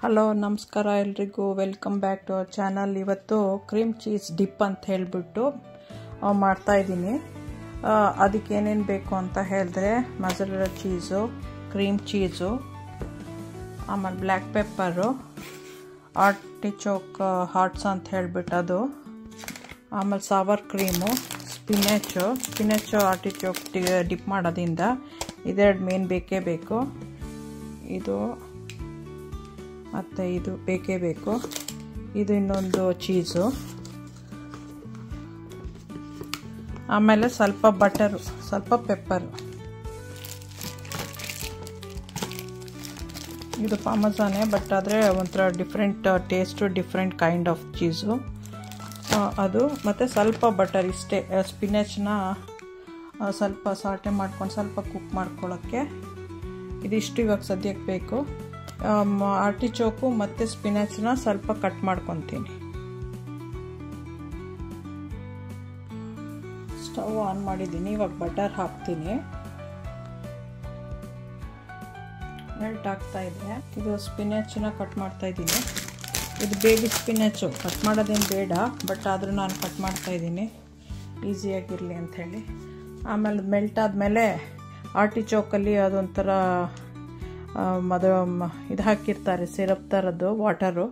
Hello ನಮಸ್ಕಾರ ಎಲ್ರಿಗೂ welcome back to our channel. ಇವತ್ತು ಕ್ರೀಮ್ ಚೀಸ್ ಡಿಪ್ ಅಂತ ಹೇಳಿಬಿಟ್ಟು ಮಾಡ್ತಾಯಿದ್ದೀನಿ. ಅದಕ್ಕೆ ಏನೇನು ಬೇಕು ಅಂತ ಹೇಳಿದ್ರೆ ಮೊಜರೆಲ್ಲಾ ಚೀಸು, ಕ್ರೀಮ್ ಚೀಸು, ಆಮೇಲೆ ಬ್ಲ್ಯಾಕ್ ಪೆಪ್ಪರು, ಆರ್ಟಿಚೋಕ್ ಹಾರ್ಟ್ಸ್ ಅಂತ ಹೇಳಿಬಿಟ್ಟು ಅದು, ಆಮೇಲೆ ಸಾವರ್ ಕ್ರೀಮು, ಸ್ಪಿನೆಚ್ಚು ಆರ್ಟಿಚೋಕ್ ಡಿಪ್ ಮಾಡೋದ್ರಿಂದ ಇದೆರಡು ಮೇನ್ ಬೇಕೇ ಬೇಕು. ಇದು ಮತ್ತು ಇದು ಬೇಕೇ ಬೇಕು. ಇದು ಇನ್ನೊಂದು ಚೀಸು, ಆಮೇಲೆ ಸ್ವಲ್ಪ ಬಟರು, ಸ್ವಲ್ಪ ಪೆಪ್ಪರು. ಇದು ಪಾರ್ಮೆಸಾನೇ, ಬಟ್ ಆದರೆ ಒಂಥರ different taste, different kind of cheese ಅದು. ಮತ್ತು ಸ್ವಲ್ಪ ಬಟರ್ ಇಷ್ಟೇ. ಸ್ಪಿನೆಚ್ನ ಸ್ವಲ್ಪ ಸಾಟೆ ಮಾಡ್ಕೊಂಡು ಸ್ವಲ್ಪ ಕುಕ್ ಮಾಡ್ಕೊಳ್ಳೋಕ್ಕೆ ಇದಿಷ್ಟು ಇವಾಗ ಸದ್ಯಕ್ಕೆ ಬೇಕು. ಆರ್ಟಿಚೋಕು ಮತ್ತು ಸ್ಪಿನಾಚ್ನ ಸ್ವಲ್ಪ ಕಟ್ ಮಾಡ್ಕೊತೀನಿ. ಸ್ಟವ್ ಆನ್ ಮಾಡಿದ್ದೀನಿ. ಇವಾಗ ಬಟರ್ ಹಾಕ್ತೀನಿ. ಮೆಲ್ಟ್ ಆಗ್ತಾ ಇದೆ. ಇದು ಸ್ಪಿನಾಚ್ನ ಕಟ್ ಮಾಡ್ತಾ ಇದ್ದೀನಿ. ಇದು ಬೇಬಿ ಸ್ಪಿನಾಚು, ಕಟ್ ಮಾಡೋದೇನು ಬೇಡ, ಬಟ್ ಆದರೂ ನಾನು ಕಟ್ ಮಾಡ್ತಾ ಇದ್ದೀನಿ ಈಸಿಯಾಗಿರಲಿ ಅಂಥೇಳಿ. ಆಮೇಲೆ ಮೆಲ್ಟ್ ಆದಮೇಲೆ ಆರ್ಟಿಚೋಕಲ್ಲಿ ಅದೊಂಥರ ಇದು ಹಾಕಿರ್ತಾರೆ, ಸಿರಪ್ ಥರದ್ದು ವಾಟರು,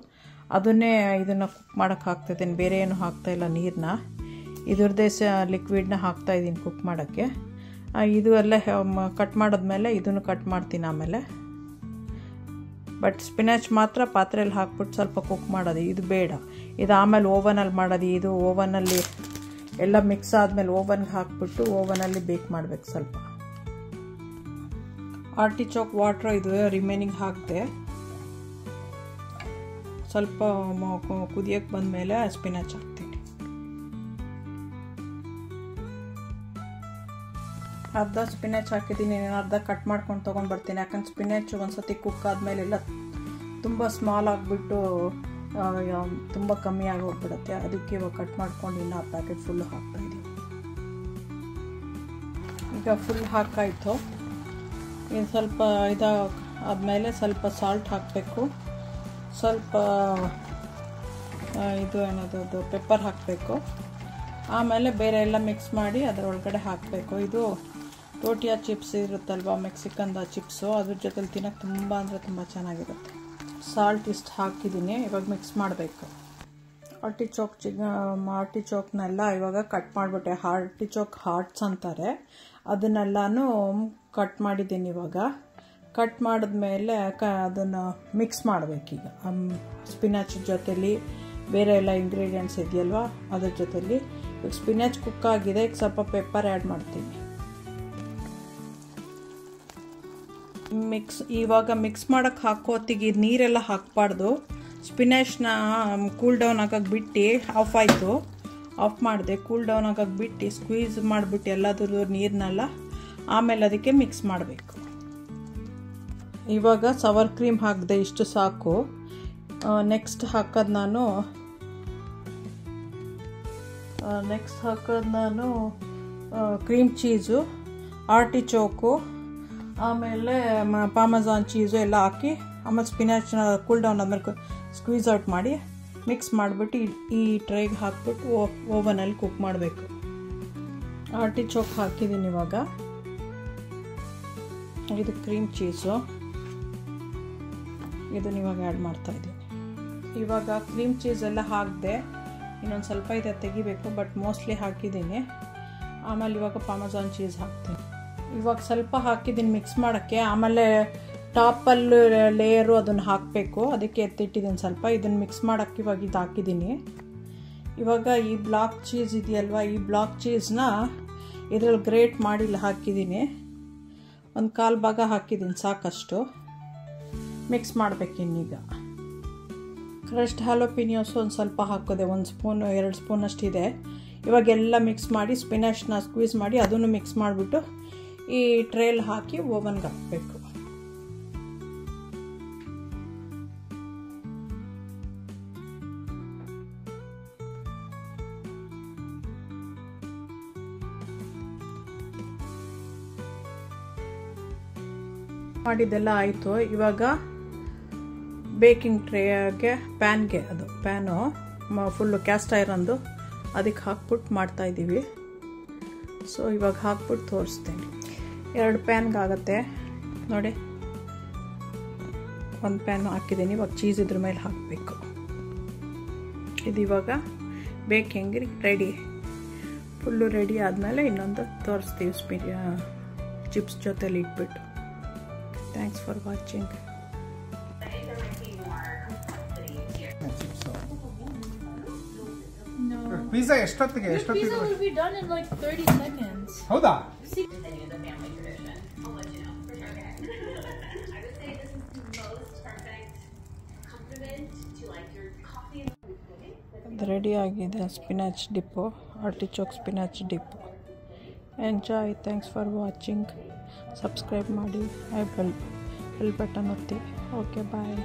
ಅದನ್ನೇ ಇದನ್ನು ಕುಕ್ ಮಾಡೋಕ್ಕೆ ಹಾಕ್ತಾಯಿದ್ದೀನಿ. ಬೇರೆ ಏನು ಹಾಕ್ತಾಯಿಲ್ಲ, ನೀರನ್ನ ಇದ್ರದ್ದೇ ಲಿಕ್ವಿಡ್ನ ಹಾಕ್ತಾಯಿದ್ದೀನಿ ಕುಕ್ ಮಾಡೋಕ್ಕೆ. ಇದು ಎಲ್ಲ ಕಟ್ ಮಾಡಿದ್ಮೇಲೆ ಇದನ್ನು ಕಟ್ ಮಾಡ್ತೀನಿ ಆಮೇಲೆ. ಬಟ್ ಸ್ಪಿನಾಚ್ ಮಾತ್ರ ಪಾತ್ರೆಯಲ್ಲಿ ಹಾಕ್ಬಿಟ್ಟು ಸ್ವಲ್ಪ ಕುಕ್ ಮಾಡೋದು, ಇದು ಬೇಡ. ಇದು ಆಮೇಲೆ ಓವನಲ್ಲಿ ಮಾಡೋದು. ಇದು ಓವನಲ್ಲಿ ಎಲ್ಲ ಮಿಕ್ಸ್ ಆದಮೇಲೆ ಓವನ್ಗೆ ಹಾಕ್ಬಿಟ್ಟು ಓವನಲ್ಲಿ ಬೇಕ್ ಮಾಡಬೇಕು. ಸ್ವಲ್ಪ ಆರ್ಟಿಚೋಕ್ ವಾಟ್ರ್ ಇದು ರಿಮೈನಿಂಗ್ ಹಾಕಿದೆ. ಸ್ವಲ್ಪ ಕುದಿಯೋಕ್ಕೆ ಬಂದಮೇಲೆ ಸ್ಪಿನಾಚ್ ಹಾಕ್ತೀನಿ. ಅರ್ಧ ಸ್ಪಿನಾಚ್ ಹಾಕಿದ್ದೀನಿ, ನಾನು ಅರ್ಧ ಕಟ್ ಮಾಡ್ಕೊಂಡು ತೊಗೊಂಡು ಬರ್ತೀನಿ. ಯಾಕಂದ್ರೆ ಸ್ಪಿನಾಚ್ ಒಂದ್ಸತಿ ಕುಕ್ ಆದಮೇಲೆ ಎಲ್ಲ ತುಂಬ ಸ್ಮಾಲ್ ಆಗಿಬಿಟ್ಟು ತುಂಬ ಕಮ್ಮಿ ಆಗೋಗ್ಬಿಡುತ್ತೆ. ಅದಕ್ಕೆ ಇವಾಗ ಕಟ್ ಮಾಡ್ಕೊಂಡು ಇನ್ನೂ ಆ ಪ್ಯಾಕೆಟ್ ಫುಲ್ಲು ಹಾಕ್ತಾಯಿದ್ದೀನಿ. ಈಗ ಫುಲ್ ಹಾಕಾಯಿತು. ಇದು ಸ್ವಲ್ಪ ಆದಮೇಲೆ ಸ್ವಲ್ಪ ಸಾಲ್ಟ್ ಹಾಕಬೇಕು, ಸ್ವಲ್ಪ ಇದು ಏನದು ಪೆಪ್ಪರ್ ಹಾಕಬೇಕು. ಆಮೇಲೆ ಬೇರೆ ಎಲ್ಲ ಮಿಕ್ಸ್ ಮಾಡಿ ಅದರೊಳಗಡೆ ಹಾಕಬೇಕು. ಇದು ಟೋಟಿಯಾ ಚಿಪ್ಸ್ ಇರುತ್ತಲ್ವ, ಮೆಕ್ಸಿಕನ್ದ ಚಿಪ್ಸು, ಅದ್ರ ಜೊತೆಲಿ ತಿನ್ನೋಕ್ಕೆ ತುಂಬ ಅಂದರೆ ತುಂಬ ಚೆನ್ನಾಗಿರುತ್ತೆ. ಸಾಲ್ಟ್ ಇಷ್ಟು ಹಾಕಿದ್ದೀನಿ. ಇವಾಗ ಮಿಕ್ಸ್ ಮಾಡಬೇಕು. ಆರ್ಟಿಚೋಕ್ನೆಲ್ಲ ಇವಾಗ ಕಟ್ ಮಾಡಿಬಿಟ್ಟೆ. ಆರ್ಟಿಚೋಕ್ ಹಾರ್ಟ್ಸ್ ಅಂತಾರೆ, ಅದನ್ನೆಲ್ಲನೂ ಕಟ್ ಮಾಡಿದ್ದೀನಿ. ಇವಾಗ ಕಟ್ ಮಾಡಿದ್ಮೇಲೆ ಅದನ್ನು ಮಿಕ್ಸ್ ಮಾಡಬೇಕೀಗ. ಸ್ಪಿನಾಚ್ ಜೊತೆಲಿ ಬೇರೆ ಎಲ್ಲ ಇಂಗ್ರೀಡಿಯೆಂಟ್ಸ್ ಇದೆಯಲ್ವ ಅದ್ರ ಜೊತೆಲಿ. ಈಗ ಸ್ಪಿನಾಚ್ ಕುಕ್ ಆಗಿದೆ. ಈಗ ಸ್ವಲ್ಪ ಪೆಪ್ಪರ್ ಆ್ಯಡ್ ಮಾಡ್ತೀನಿ. ಇವಾಗ ಮಿಕ್ಸ್ ಮಾಡೋಕ್ಕೆ ಹಾಕೋತ್ತಿಗೆ ನೀರೆಲ್ಲ ಹಾಕಬಾರ್ದು. ಸ್ಪಿನಾಚ್ನ ಕೂಲ್ ಡೌನ್ ಆಗೋಕ್ಕೆ ಬಿಟ್ಟು ಆಫ್ ಮಾಡಿದೆ. ಕೂಲ್ ಡೌನ್ ಆಗೋಕ್ಕೆ ಬಿಟ್ಟು ಸ್ಕ್ವೀಸ್ ಮಾಡಿಬಿಟ್ಟು ಎಲ್ಲಾದ್ರೂ ನೀರನ್ನೆಲ್ಲ ಆಮೇಲೆ ಅದಕ್ಕೆ ಮಿಕ್ಸ್ ಮಾಡಬೇಕು. ಇವಾಗ ಸವರ್ ಕ್ರೀಮ್ ಹಾಕಿದೆ, ಇಷ್ಟು ಸಾಕು. ನೆಕ್ಸ್ಟ್ ಹಾಕೋದು ನಾನು ಕ್ರೀಮ್ ಚೀಸು, ಆರ್ಟಿಚೋಕು, ಆಮೇಲೆ ಪಾರ್ಮೆಸಾನ್ ಚೀಸು ಎಲ್ಲ ಹಾಕಿ, ಆಮೇಲೆ ಸ್ಪಿನಾಚ್ನ ಕೂಲ್ ಡೌನ್ ಆದ್ಮೇಲೆ ಸ್ಕ್ವೀಸ್ ಔಟ್ ಮಾಡಿ ಮಿಕ್ಸ್ ಮಾಡಿಬಿಟ್ಟು ಈ ಟ್ರೈಗೆ ಹಾಕ್ಬಿಟ್ಟು ಓವನಲ್ಲಿ ಕುಕ್ ಮಾಡಬೇಕು. ಆರ್ಟಿಚೋಕ್ ಹಾಕಿದ್ದೀನಿ. ಇವಾಗ ಇದು ಕ್ರೀಮ್ ಚೀಸು, ಇದನ್ನ ಇವಾಗ ಆ್ಯಡ್ ಮಾಡ್ತಾಯಿದ್ದೀನಿ. ಇವಾಗ ಕ್ರೀಮ್ ಚೀಸ್ ಎಲ್ಲ ಹಾಕಿದೆ. ಇನ್ನೊಂದು ಸ್ವಲ್ಪ ಇದೆ ತೆಗಿಬೇಕು, ಬಟ್ ಮೋಸ್ಟ್ಲಿ ಹಾಕಿದ್ದೀನಿ. ಆಮೇಲೆ ಇವಾಗ ಪಾರ್ಮೆಸಾನ್ ಚೀಸ್ ಹಾಕ್ತೀನಿ. ಇವಾಗ ಸ್ವಲ್ಪ ಹಾಕಿದ್ದೀನಿ ಮಿಕ್ಸ್ ಮಾಡೋಕ್ಕೆ. ಆಮೇಲೆ ಟಾಪಲ್ಲಿ ಲೇಯರು ಅದನ್ನು ಹಾಕಬೇಕು, ಅದಕ್ಕೆ ಎತ್ತಿಟ್ಟಿದ್ದೀನಿ ಸ್ವಲ್ಪ. ಇದನ್ನು ಮಿಕ್ಸ್ ಮಾಡೋಕ್ಕೆ ಇವಾಗ ಇದು ಹಾಕಿದ್ದೀನಿ. ಇವಾಗ ಈ ಬ್ಲಾಕ್ ಚೀಸ್ ಇದೆಯಲ್ವ, ಈ ಬ್ಲಾಕ್ ಚೀಸ್ನ ಇದರಲ್ಲಿ ಗ್ರೇಟ್ ಮಾಡಿ ಹಾಕಿದ್ದೀನಿ. ಒಂದು 1/4 ಭಾಗ ಹಾಕಿದ್ದೀನಿ, ಸಾಕಷ್ಟು. ಮಿಕ್ಸ್ ಮಾಡಬೇಕಿನ್ನೀಗ. ಕ್ರಶ್ಡ್ ಹ್ಯಾಲೋಪಿನಿಯೋಸು ಒಂದು ಸ್ವಲ್ಪ ಹಾಕೋದೆ, 1 ಸ್ಪೂನ್ 2 ಸ್ಪೂನಷ್ಟಿದೆ. ಇವಾಗೆಲ್ಲ ಮಿಕ್ಸ್ ಮಾಡಿ ಸ್ಪಿನಾಚ್ನ ಸ್ಕ್ವೀಸ್ ಮಾಡಿ ಅದನ್ನು ಮಿಕ್ಸ್ ಮಾಡಿಬಿಟ್ಟು ಈ ಟ್ರೇಲ್ ಹಾಕಿ ಓವನ್ಗೆ ಹಾಕಬೇಕು. ಮಾಡಿದ್ದೆಲ್ಲ ಆಯಿತು. ಇವಾಗ ಬೇಕಿಂಗ್ ಟ್ರೇಗೆ ಪ್ಯಾನ್ಗೆ, ಅದು ಪ್ಯಾನು ಫುಲ್ಲು ಕ್ಯಾಸ್ಟ್ ಐರನ್ದು, ಅದಕ್ಕೆ ಹಾಕ್ಬಿಟ್ಟು ಮಾಡ್ತಾಯಿದ್ದೀವಿ. ಸೊ ಇವಾಗ ಹಾಕ್ಬಿಟ್ಟು ತೋರಿಸ್ತೀನಿ. 2 ಪ್ಯಾನ್ಗೆ ಆಗುತ್ತೆ ನೋಡಿ. 1 ಪ್ಯಾನ್ ಹಾಕಿದ್ದೀನಿ. ಇವಾಗ ಚೀಸ್ ಇದ್ರ ಮೇಲೆ ಹಾಕಬೇಕು. ಇದು ಇವಾಗ ಬೇಕಿಂಗ್ ರೆಡಿ, ಫುಲ್ಲು ರೆಡಿ ಆದಮೇಲೆ ಇನ್ನೊಂದು ತೋರಿಸ್ತೀವಿ ಚಿಪ್ಸ್ ಜೊತೆಲಿ ಇಟ್ಬಿಟ್ಟು. Thanks for watching. ಪಿಜ್ಜಾ ಎಷ್ಟೊತ್ತಿಗೆ Pizza will be done in like 30 seconds. ಹೌದಾ? ರೆಡಿ ಆಗಿದೆ spinach dip, artichoke spinach dip. Enjoy. Thanks for watching. Subscribe ಮಾಡಿ, ಬೆಲ್ ಬಟನ್ ಒತ್ತಿ. ಓಕೆ, ಬಾಯ್.